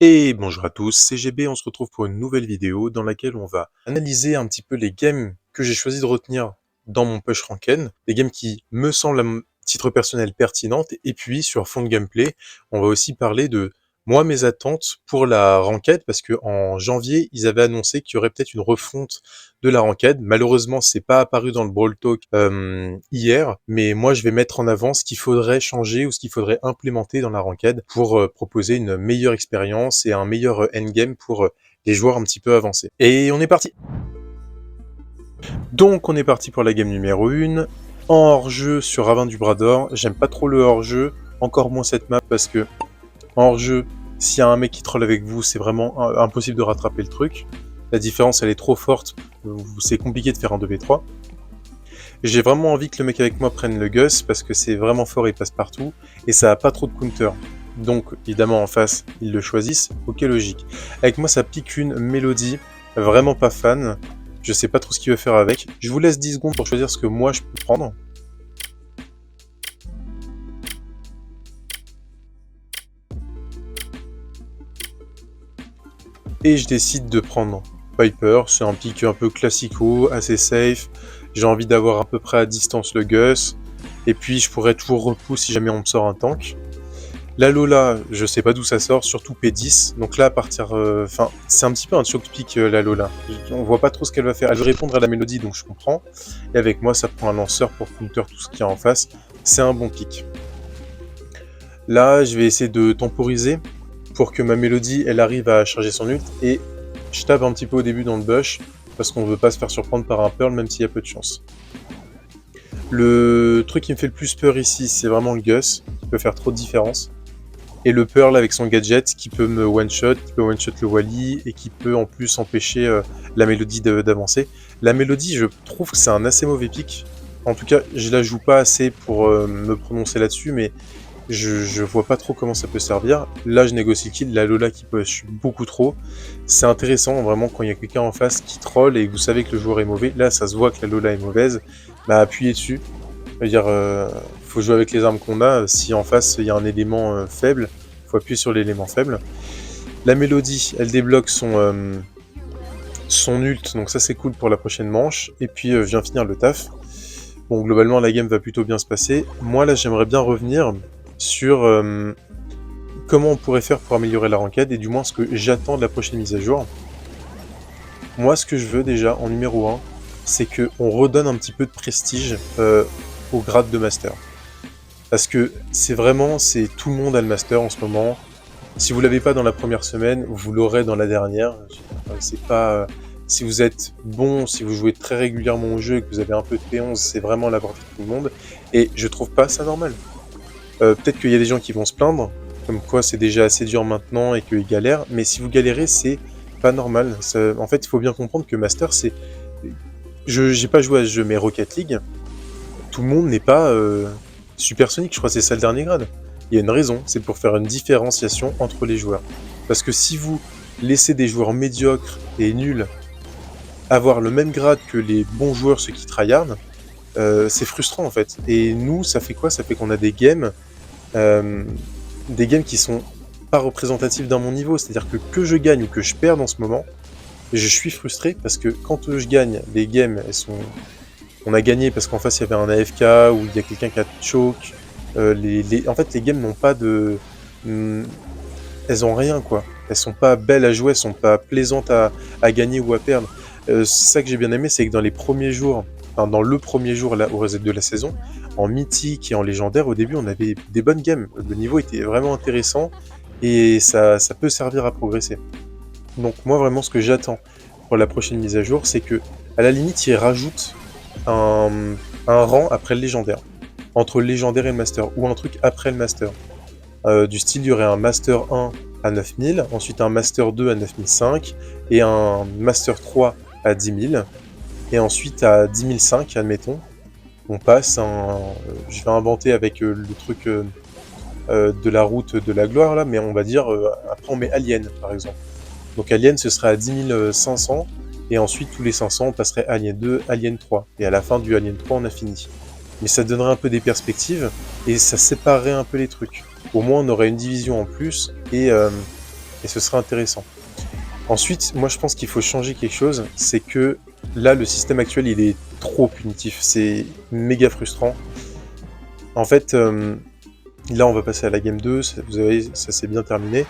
Et bonjour à tous, c'est GB, on se retrouve pour une nouvelle vidéo dans laquelle on va analyser un petit peu les games que j'ai choisi de retenir dans mon push Ranken, des games qui me semblent titre personnel pertinentes, et puis sur fond de gameplay, on va aussi parler de moi mes attentes pour la ranked, parce que en janvier, ils avaient annoncé qu'il y aurait peut-être une refonte de la ranked. Malheureusement, c'est pas apparu dans le Brawl Talk hier, mais moi je vais mettre en avant ce qu'il faudrait changer ou ce qu'il faudrait implémenter dans la ranked pour proposer une meilleure expérience et un meilleur endgame pour les joueurs un petit peu avancés. Et on est parti. Donc on est parti pour la game numéro 1. En hors-jeu sur Ravin du Bras d'Or, j'aime pas trop le hors-jeu, encore moins cette map parce que en hors-jeu, s'il y a un mec qui troll avec vous, c'est vraiment impossible de rattraper le truc. La différence, elle est trop forte, c'est compliqué de faire un 2v3. J'ai vraiment envie que le mec avec moi prenne le Gus, parce que c'est vraiment fort, il passe partout, et ça a pas trop de counter. Donc, évidemment, en face, ils le choisissent, ok, logique. Avec moi, ça pique une mélodie, vraiment pas fan. Je sais pas trop ce qu'il veut faire avec. Je vous laisse 10 secondes pour choisir ce que moi je peux prendre. Et je décide de prendre Piper, c'est un pick un peu classico, assez safe. J'ai envie d'avoir à peu près à distance le Gus. Et puis je pourrais toujours repousser si jamais on me sort un tank. La Lola, je sais pas d'où ça sort, surtout P10. Donc là, à partir... c'est un petit peu un choke pick, la Lola. On voit pas trop ce qu'elle va faire. Elle veut répondre à la mélodie, donc je comprends. Et avec moi, ça prend un lanceur pour counter tout ce qu'il y a en face. C'est un bon pick. Là, je vais essayer de temporiser pour que ma mélodie, elle arrive à charger son ult. Et je tape un petit peu au début dans le bush, parce qu'on veut pas se faire surprendre par un Pearl, même s'il y a peu de chance. Le truc qui me fait le plus peur ici, c'est vraiment le Gus, qui peut faire trop de différence. Et le Pearl avec son gadget qui peut me one-shot, qui peut one-shot le Wally, et qui peut en plus empêcher la mélodie d'avancer. La mélodie, je trouve que c'est un assez mauvais pick. En tout cas, je la joue pas assez pour me prononcer là-dessus, mais je vois pas trop comment ça peut servir. Là, je négocie le kill, la Lola qui push beaucoup trop. C'est intéressant, vraiment, quand il y a quelqu'un en face qui troll et que vous savez que le joueur est mauvais. Là, ça se voit que la Lola est mauvaise. Bah, appuyez dessus. C'est-à-dire, faut jouer avec les armes qu'on a. Si en face, il y a un élément faible, faut appuyer sur l'élément faible. La mélodie, elle débloque son ult, donc ça c'est cool pour la prochaine manche. Et puis, je viens finir le taf. Bon, globalement, la game va plutôt bien se passer. Moi, là, j'aimerais bien revenir sur comment on pourrait faire pour améliorer la ranked, et du moins ce que j'attends de la prochaine mise à jour. Moi, ce que je veux déjà, en numéro 1, c'est qu'on redonne un petit peu de prestige au grade de master. Parce que c'est tout le monde a le master en ce moment. Si vous l'avez pas dans la première semaine, vous l'aurez dans la dernière. C'est pas... si vous êtes bon, si vous jouez très régulièrement au jeu et que vous avez un peu de P11, c'est vraiment la portée de tout le monde. Et je trouve pas ça normal. Peut-être qu'il y a des gens qui vont se plaindre, comme quoi c'est déjà assez dur maintenant et qu'ils galèrent, mais si vous galérez, c'est pas normal. En fait, il faut bien comprendre que Master, c'est... J'ai pas joué à ce jeu, mais Rocket League, tout le monde n'est pas supersonique, je crois que c'est ça le dernier grade. Il y a une raison, c'est pour faire une différenciation entre les joueurs. Parce que si vous laissez des joueurs médiocres et nuls avoir le même grade que les bons joueurs, ceux qui tryhardent, c'est frustrant en fait. Et nous, ça fait quoi? Ça fait qu'on a des games qui sont pas représentatifs d'un mon niveau. C'est-à-dire que je gagne ou que je perde en ce moment, je suis frustré parce que quand je gagne, les games, on a gagné parce qu'en face il y avait un AFK ou il y a quelqu'un qui a choke. En fait, les games n'ont pas de... elles ont rien, quoi. Elles sont pas belles à jouer, elles sont pas plaisantes à gagner ou à perdre. C'est ça que j'ai bien aimé, c'est que dans les premiers jours, dans le premier jour là, au reset de la saison, en mythique et en légendaire, au début on avait des bonnes games. Le niveau était vraiment intéressant et ça peut servir à progresser. Donc moi vraiment ce que j'attends pour la prochaine mise à jour, c'est que à la limite ils rajoutent un rang après le légendaire, entre le légendaire et le master, ou un truc après le master. Du style, il y aurait un master 1 à 9000, ensuite un master 2 à 9005, et un master 3 à 10 000, et ensuite à 10 005, admettons, on passe je vais inventer avec le truc de la route de la gloire, là, mais on va dire, après on met Alien, par exemple. Donc Alien, ce serait à 10 500, et ensuite tous les 500, on passerait Alien 2, Alien 3, et à la fin du Alien 3, on a fini. Mais ça donnerait un peu des perspectives, et ça séparerait un peu les trucs. Au moins, on aurait une division en plus, et et ce serait intéressant. Ensuite, moi je pense qu'il faut changer quelque chose, c'est que là le système actuel il est trop punitif, c'est méga frustrant. En fait, là on va passer à la game 2, vous savez, ça s'est bien terminé,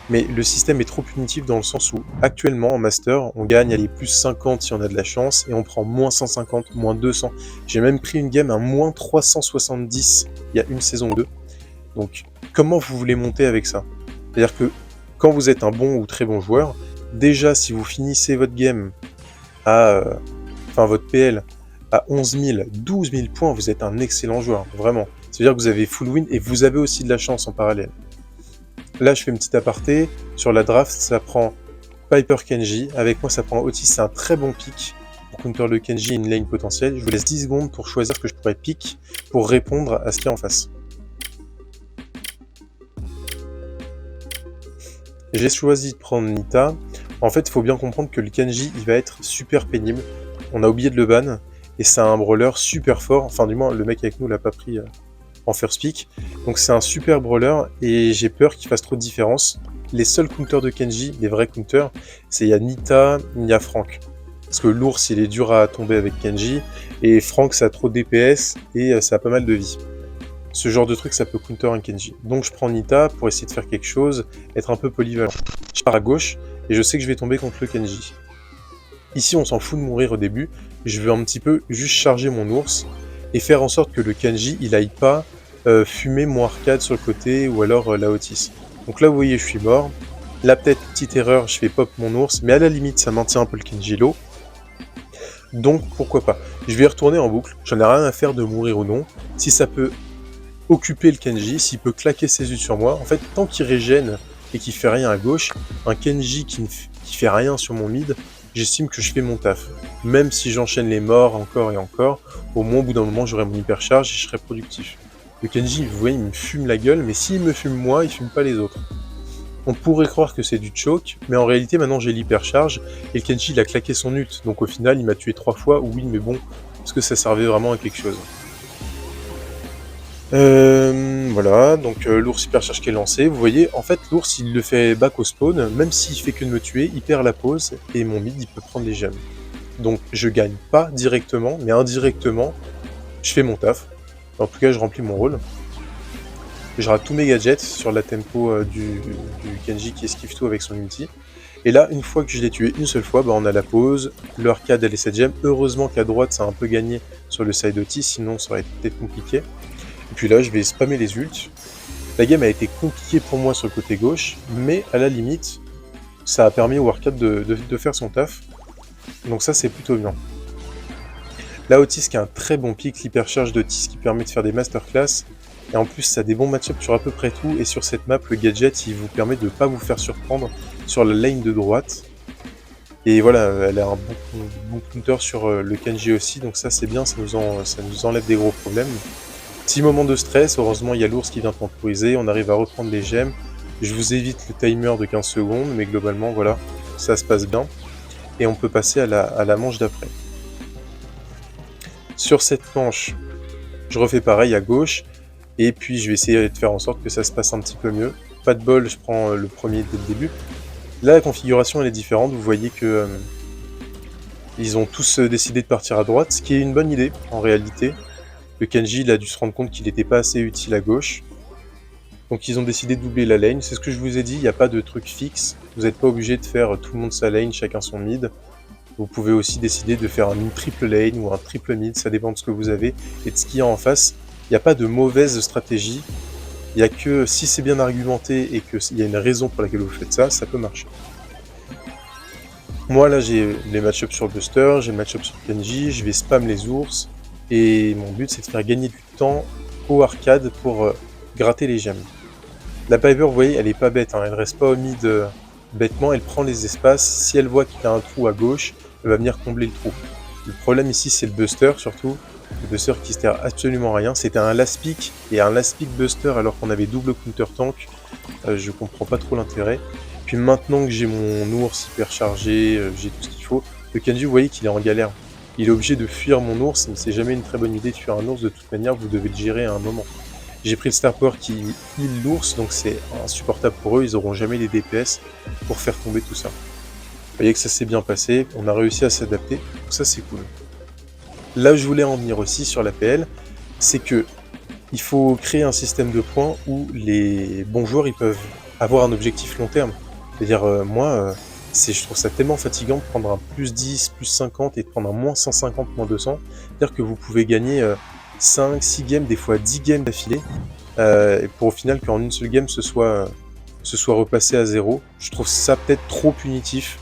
mais le système est trop punitif dans le sens où actuellement en master on gagne aller plus 50 si on a de la chance et on prend moins 150, moins 200. J'ai même pris une game à moins 370 il y a une saison ou deux. Donc comment vous voulez monter avec ça? C'est-à-dire que quand vous êtes un bon ou très bon joueur, déjà si vous finissez votre game à, enfin votre PL à 11 000, 12 000 points, vous êtes un excellent joueur, vraiment. C'est-à-dire que vous avez full win et vous avez aussi de la chance en parallèle. Là, je fais une petite aparté. Sur la draft, ça prend Piper Kenji. Avec moi, ça prend Otis. C'est un très bon pick pour counter le Kenji in lane potentiel. Je vous laisse 10 secondes pour choisir ce que je pourrais pick pour répondre à ce qu'il y a en face. J'ai choisi de prendre Nita. En fait, il faut bien comprendre que le Kenji, il va être super pénible. On a oublié de le ban. Et c'est un brawler super fort. Enfin, du moins, le mec avec nous l'a pas pris en first pick. Donc c'est un super brawler et j'ai peur qu'il fasse trop de différence. Les seuls counters de Kenji, les vrais counters, c'est il y a Nita, il y a Frank. Parce que l'ours, il est dur à tomber avec Kenji. Et Frank, ça a trop de DPS et ça a pas mal de vie. Ce genre de truc, ça peut counter un Kenji. Donc je prends Nita pour essayer de faire quelque chose, être un peu polyvalent. Je pars à gauche et je sais que je vais tomber contre le Kenji. Ici, on s'en fout de mourir au début. Je veux un petit peu juste charger mon ours et faire en sorte que le Kenji, il aille pas fumer mon arcade sur le côté ou alors la Otis. Donc là, vous voyez, je suis mort. Là, peut-être, petite erreur, je fais pop mon ours, mais à la limite, ça maintient un peu le Kenji low. Donc, pourquoi pas. Je vais y retourner en boucle. J'en ai rien à faire de mourir ou non. Si ça peut occuper le Kenji, s'il peut claquer ses yeux sur moi, en fait, tant qu'il régène et qu'il fait rien à gauche, un Kenji qui fait rien sur mon mid, j'estime que je fais mon taf. Même si j'enchaîne les morts encore et encore, au moins au bout d'un moment j'aurai mon hypercharge et je serai productif. Le Kenji, vous voyez, il me fume la gueule, mais s'il me fume moi, il fume pas les autres. On pourrait croire que c'est du choke, mais en réalité maintenant j'ai l'hypercharge, et le Kenji il a claqué son ult, donc au final il m'a tué 3 fois, oui mais bon, parce que ça servait vraiment à quelque chose. Voilà, donc l'ours hypercharge qui est lancé, vous voyez, en fait l'ours il le fait back au spawn, même s'il fait que de me tuer, il perd la pause, et mon mid il peut prendre les gemmes. Donc je gagne pas directement, mais indirectement, je fais mon taf. En tout cas je remplis mon rôle. Je rate tous mes gadgets sur la tempo du Kenji qui esquive tout avec son ulti. Et là, une fois que je l'ai tué une seule fois, bah, on a la pause, le arcade elle est 7 gemmes. Heureusement qu'à droite ça a un peu gagné sur le side Otis, sinon ça aurait été peut-être compliqué. Et puis là, je vais spammer les ults. La game a été compliquée pour moi sur le côté gauche, mais à la limite, ça a permis au arcade de faire son taf. Donc ça, c'est plutôt bien. Là, Otis qui a un très bon pic, l'hypercharge d'Otis qui permet de faire des masterclass. Et en plus, ça a des bons match-ups sur à peu près tout. Et sur cette map, le gadget, il vous permet de ne pas vous faire surprendre sur la lane de droite. Et voilà, elle a un bon counter sur le Kenji aussi. Donc ça, c'est bien, ça nous enlève des gros problèmes. Petit moment de stress, heureusement, il y a l'ours qui vient temporiser. On arrive à reprendre les gemmes. Je vous évite le timer de 15 secondes, mais globalement, voilà, ça se passe bien. Et on peut passer à la manche d'après. Sur cette manche, je refais pareil à gauche. Et puis je vais essayer de faire en sorte que ça se passe un petit peu mieux. Pas de bol, je prends le premier dès le début. Là, la configuration elle est différente. Vous voyez que ils ont tous décidé de partir à droite, ce qui est une bonne idée en réalité. Le Kenji il a dû se rendre compte qu'il n'était pas assez utile à gauche. Donc ils ont décidé de doubler la lane. C'est ce que je vous ai dit, il n'y a pas de truc fixe. Vous n'êtes pas obligé de faire tout le monde sa lane, chacun son mid. Vous pouvez aussi décider de faire une triple lane ou un triple mid, ça dépend de ce que vous avez et de ce qu'il y a en face. Il n'y a pas de mauvaise stratégie, il n'y a que si c'est bien argumenté et qu'il y a une raison pour laquelle vous faites ça, ça peut marcher. Moi là j'ai les match-ups sur le Buster, j'ai le match-up sur Kenji, je vais spam les ours, et mon but c'est de faire gagner du temps au arcade pour gratter les gemmes. La Piper, vous voyez, elle est pas bête, hein, elle reste pas au mid bêtement, elle prend les espaces, si elle voit qu'il y a un trou à gauche, elle va venir combler le trou. Le problème ici c'est le Buster surtout. Le Buster qui sert absolument à rien. C'était un last pick et un last pick Buster alors qu'on avait double counter tank. Je comprends pas trop l'intérêt. Puis maintenant que j'ai mon ours hyper chargé, j'ai tout ce qu'il faut, le Kenji vous voyez qu'il est en galère. Il est obligé de fuir mon ours, mais c'est jamais une très bonne idée de fuir un ours, de toute manière vous devez le gérer à un moment. J'ai pris le Star Power qui heal l'ours, donc c'est insupportable pour eux, ils auront jamais les DPS pour faire tomber tout ça. Vous voyez que ça s'est bien passé, on a réussi à s'adapter, donc ça c'est cool. Là où je voulais en venir aussi sur l'APL, c'est que il faut créer un système de points où les bons joueurs ils peuvent avoir un objectif long terme. C'est-à-dire je trouve ça tellement fatigant de prendre un plus 10, plus 50 et de prendre un moins 150, moins 200. C'est-à-dire que vous pouvez gagner 5, 6 games, des fois 10 games d'affilée, et pour au final qu'en une seule game ce soit repassé à 0. Je trouve ça peut-être trop punitif.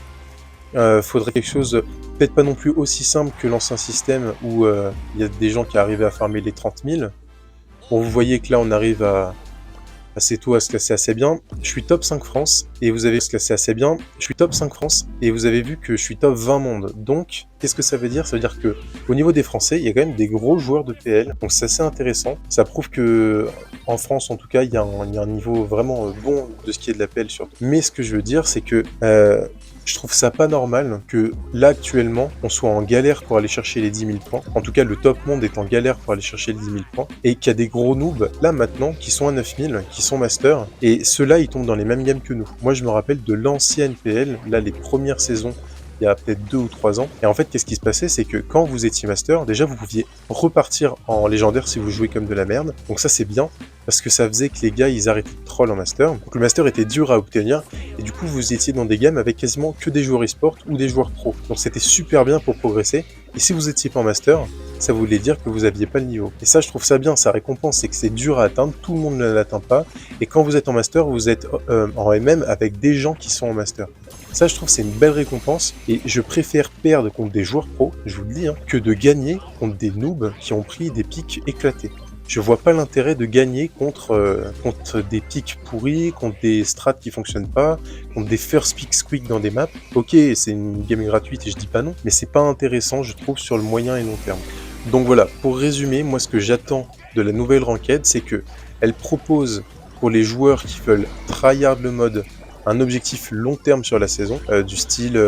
Faudrait quelque chose, peut-être pas non plus aussi simple que l'ancien système où il y a des gens qui arrivaient à farmer les 30 000. Bon, vous voyez que là on arrive assez tôt à se classer assez bien. Je suis top 5 France et vous avez se classer assez bien. Je suis top 5 France et vous avez vu que je suis top 20 monde. Donc, qu'est-ce que ça veut dire? Ça veut dire que au niveau des Français, il y a quand même des gros joueurs de PL. Donc c'est assez intéressant. Ça prouve que en France, en tout cas, il y a un niveau vraiment bon de ce qui est de la PL surtout. Mais ce que je veux dire, c'est que je trouve ça pas normal que là actuellement on soit en galère pour aller chercher les 10 000 points. En tout cas, le top monde est en galère pour aller chercher les 10 000 points. Et qu'il y a des gros noobs là maintenant qui sont à 9 000, qui sont master. Et ceux-là, ils tombent dans les mêmes games que nous. Moi, je me rappelle de l'ancienne PL, là les premières saisons, il y a peut-être 2 ou 3 ans. Et en fait, qu'est-ce qui se passait? C'est que quand vous étiez master, déjà vous pouviez repartir en légendaire si vous jouez comme de la merde. Donc ça c'est bien, parce que ça faisait que les gars ils arrêtaient de troll en master. Donc le master était dur à obtenir, et du coup vous étiez dans des games avec quasiment que des joueurs e-sport ou des joueurs pro. Donc c'était super bien pour progresser. Et si vous étiez pas en master, ça voulait dire que vous aviez pas le niveau. Et ça je trouve ça bien, ça récompense, c'est que c'est dur à atteindre, tout le monde ne l'atteint pas. Et quand vous êtes en master, vous êtes en MM avec des gens qui sont en master. Ça, je trouve, c'est une belle récompense, et je préfère perdre contre des joueurs pros, je vous le dis, que de gagner contre des noobs qui ont pris des pics éclatés. Je vois pas l'intérêt de gagner contre des pics pourris, contre des strats qui fonctionnent pas, contre des first pick squeak dans des maps. Ok, c'est une game gratuite et je dis pas non, mais c'est pas intéressant, je trouve, sur le moyen et long terme. Donc voilà, pour résumer, moi ce que j'attends de la nouvelle ranked, c'est que elle propose pour les joueurs qui veulent tryhard le mode un objectif long terme sur la saison, du style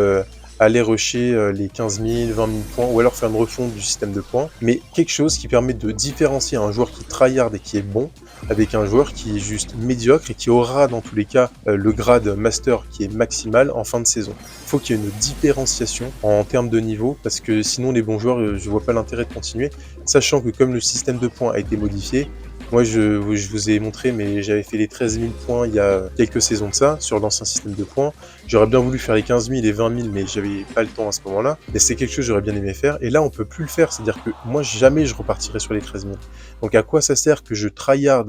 aller rusher les 15 000, 20 000 points, ou alors faire une refonte du système de points, mais quelque chose qui permet de différencier un joueur qui tryhard et qui est bon, avec un joueur qui est juste médiocre et qui aura dans tous les cas le grade master qui est maximal en fin de saison. Il faut qu'il y ait une différenciation en termes de niveau, parce que sinon les bons joueurs, je vois pas l'intérêt de continuer, sachant que comme le système de points a été modifié, moi, je vous ai montré, mais j'avais fait les 13 000 points il y a quelques saisons de ça, sur l'ancien système de points. J'aurais bien voulu faire les 15 000 et 20 000, mais j'avais pas le temps à ce moment-là. Mais c'est quelque chose que j'aurais bien aimé faire. Et là, on peut plus le faire. C'est-à-dire que moi, jamais je repartirai sur les 13 000. Donc, à quoi ça sert que je tryhard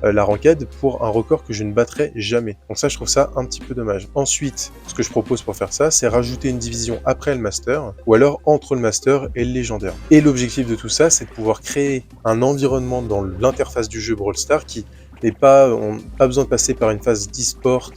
la ranked pour un record que je ne battrai jamais? Donc ça, je trouve ça un petit peu dommage. Ensuite, ce que je propose pour faire ça, c'est rajouter une division après le master, ou alors entre le master et le légendaire. Et l'objectif de tout ça, c'est de pouvoir créer un environnement dans l'interface du jeu Brawl Stars qui n'est pas, on n'a pas besoin de passer par une phase d'e-sport,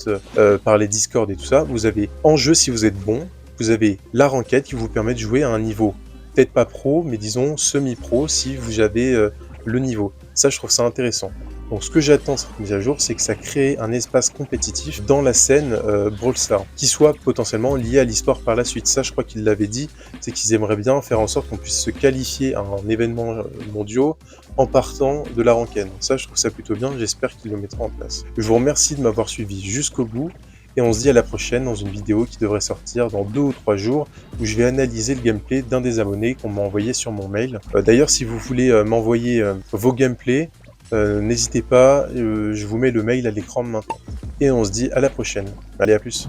par les Discord et tout ça. Vous avez en jeu, si vous êtes bon, vous avez la ranked qui vous permet de jouer à un niveau peut-être pas pro, mais disons semi-pro si vous avez le niveau. Ça, je trouve ça intéressant. Donc ce que j'attends de cette mise à jour, c'est que ça crée un espace compétitif dans la scène Brawl Stars, qui soit potentiellement lié à l'e-sport par la suite. Ça, je crois qu'ils l'avaient dit, c'est qu'ils aimeraient bien faire en sorte qu'on puisse se qualifier à un événement mondial en partant de la ranked. Ça, je trouve ça plutôt bien, j'espère qu'ils le mettront en place. Je vous remercie de m'avoir suivi jusqu'au bout, et on se dit à la prochaine dans une vidéo qui devrait sortir dans 2 ou 3 jours, où je vais analyser le gameplay d'un des abonnés qu'on m'a envoyé sur mon mail. D'ailleurs, si vous voulez m'envoyer vos gameplays, n'hésitez pas, je vous mets le mail à l'écran maintenant. Et on se dit à la prochaine. Allez, à plus.